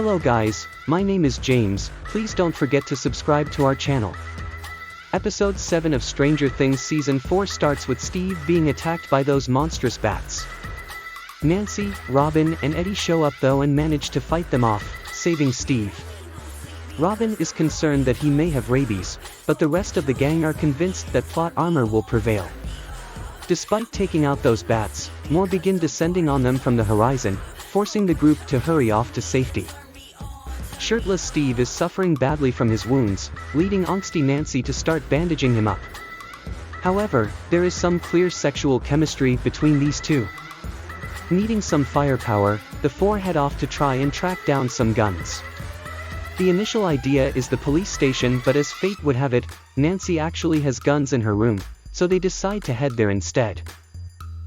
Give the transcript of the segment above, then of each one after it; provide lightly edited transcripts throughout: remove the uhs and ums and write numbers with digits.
Hello guys, my name is James, please don't forget to subscribe to our channel. Episode 7 of Stranger Things Season 4 starts with Steve being attacked by those monstrous bats. Nancy, Robin and Eddie show up though and manage to fight them off, saving Steve. Robin is concerned that he may have rabies, but the rest of the gang are convinced that plot armour will prevail. Despite taking out those bats, more begin descending on them from the horizon, forcing the group to hurry off to safety. Shirtless Steve is suffering badly from his wounds, leading angsty Nancy to start bandaging him up. However, there is some clear sexual chemistry between these two. Needing some firepower, the four head off to try and track down some guns. The initial idea is the police station, but as fate would have it, Nancy actually has guns in her room, so they decide to head there instead.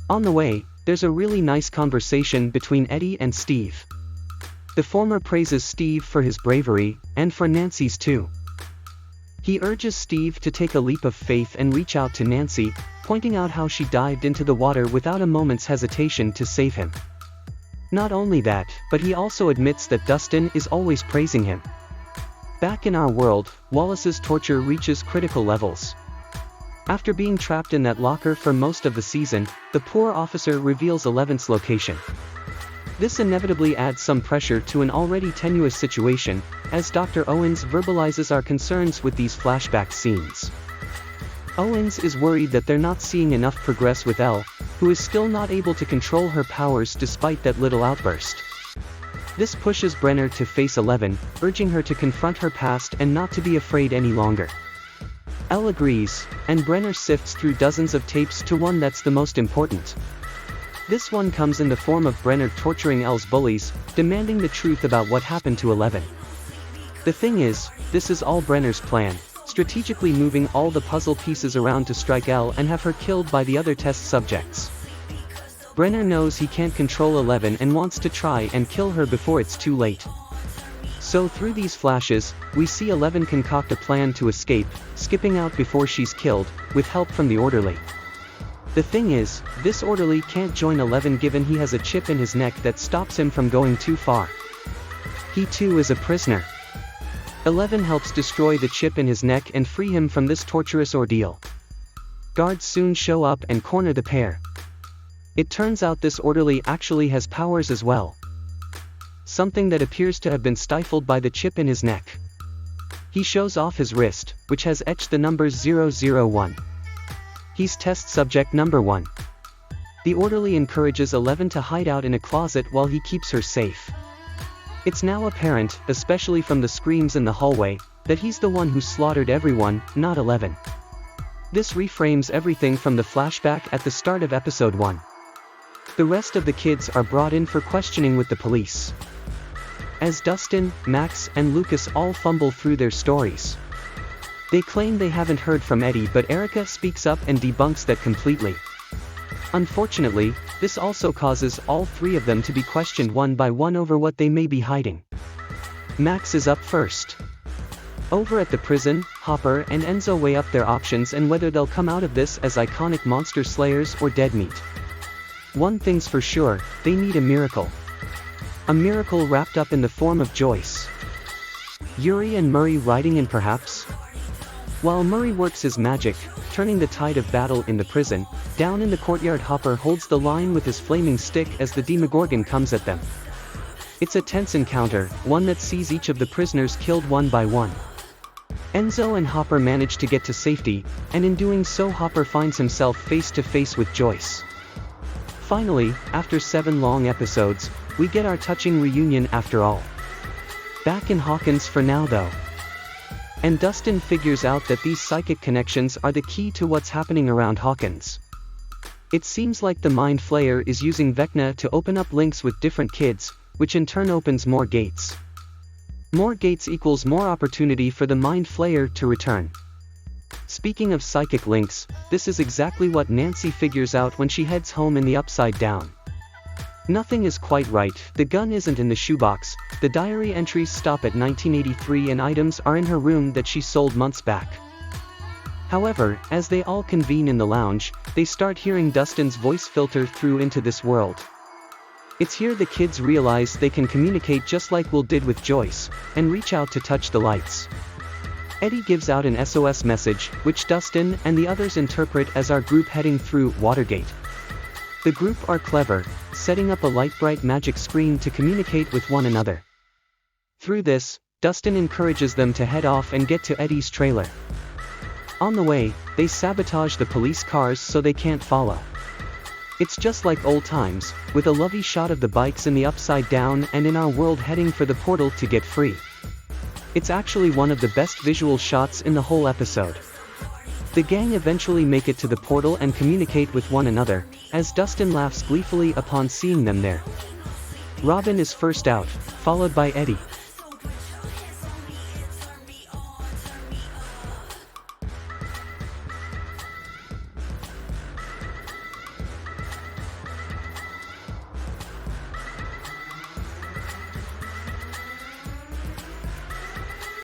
On the way, there's a really nice conversation between Eddie and Steve. The former praises Steve for his bravery, and for Nancy's too. He urges Steve to take a leap of faith and reach out to Nancy, pointing out how she dived into the water without a moment's hesitation to save him. Not only that, but he also admits that Dustin is always praising him. Back in our world, Wallace's torture reaches critical levels. After being trapped in that locker for most of the season, the poor officer reveals Eleven's location. This inevitably adds some pressure to an already tenuous situation, as Dr. Owens verbalizes our concerns with these flashback scenes. Owens is worried that they're not seeing enough progress with Elle, who is still not able to control her powers despite that little outburst. This pushes Brenner to face Eleven, urging her to confront her past and not to be afraid any longer. Elle agrees, and Brenner sifts through dozens of tapes to one that's the most important. This one comes in the form of Brenner torturing Elle's bullies, demanding the truth about what happened to Eleven. The thing is, this is all Brenner's plan, strategically moving all the puzzle pieces around to strike Elle and have her killed by the other test subjects. Brenner knows he can't control Eleven and wants to try and kill her before it's too late. So through these flashes, we see Eleven concoct a plan to escape, skipping out before she's killed, with help from the orderly. The thing is, this orderly can't join Eleven given he has a chip in his neck that stops him from going too far. He too is a prisoner. Eleven helps destroy the chip in his neck and free him from this torturous ordeal. Guards soon show up and corner the pair. It turns out this orderly actually has powers as well. Something that appears to have been stifled by the chip in his neck. He shows off his wrist, which has etched the numbers 001. He's test subject number 1. The orderly encourages Eleven to hide out in a closet while he keeps her safe. It's now apparent, especially from the screams in the hallway, that he's the one who slaughtered everyone, not Eleven. This reframes everything from the flashback at the start of episode 1. The rest of the kids are brought in for questioning with the police. As Dustin, Max, and Lucas all fumble through their stories. They claim they haven't heard from Eddie, but Erica speaks up and debunks that completely. Unfortunately, this also causes all three of them to be questioned one by one over what they may be hiding. Max is up first. Over at the prison, Hopper and Enzo weigh up their options and whether they'll come out of this as iconic monster slayers or dead meat. One thing's for sure, they need a miracle. A miracle wrapped up in the form of Joyce. Yuri and Murray riding in perhaps? While Murray works his magic, turning the tide of battle in the prison, down in the courtyard Hopper holds the line with his flaming stick as the Demogorgon comes at them. It's a tense encounter, one that sees each of the prisoners killed one by one. Enzo and Hopper manage to get to safety, and in doing so Hopper finds himself face to face with Joyce. Finally, after 7 long episodes, we get our touching reunion after all. Back in Hawkins for now though. And Dustin figures out that these psychic connections are the key to what's happening around Hawkins. It seems like the Mind Flayer is using Vecna to open up links with different kids, which in turn opens more gates. More gates equals more opportunity for the Mind Flayer to return. Speaking of psychic links, this is exactly what Nancy figures out when she heads home in the Upside Down. Nothing is quite right, the gun isn't in the shoebox, the diary entries stop at 1983 and items are in her room that she sold months back. However, as they all convene in the lounge, they start hearing Dustin's voice filter through into this world. It's here the kids realize they can communicate just like Will did with Joyce, and reach out to touch the lights. Eddie gives out an SOS message, which Dustin and the others interpret as our group heading through Watergate. The group are clever, setting up a light bright magic screen to communicate with one another. Through this, Dustin encourages them to head off and get to Eddie's trailer. On the way, they sabotage the police cars so they can't follow. It's just like old times, with a lovely shot of the bikes in the upside down and in our world heading for the portal to get free. It's actually one of the best visual shots in the whole episode. The gang eventually make it to the portal and communicate with one another, as Dustin laughs gleefully upon seeing them there. Robin is first out, followed by Eddie.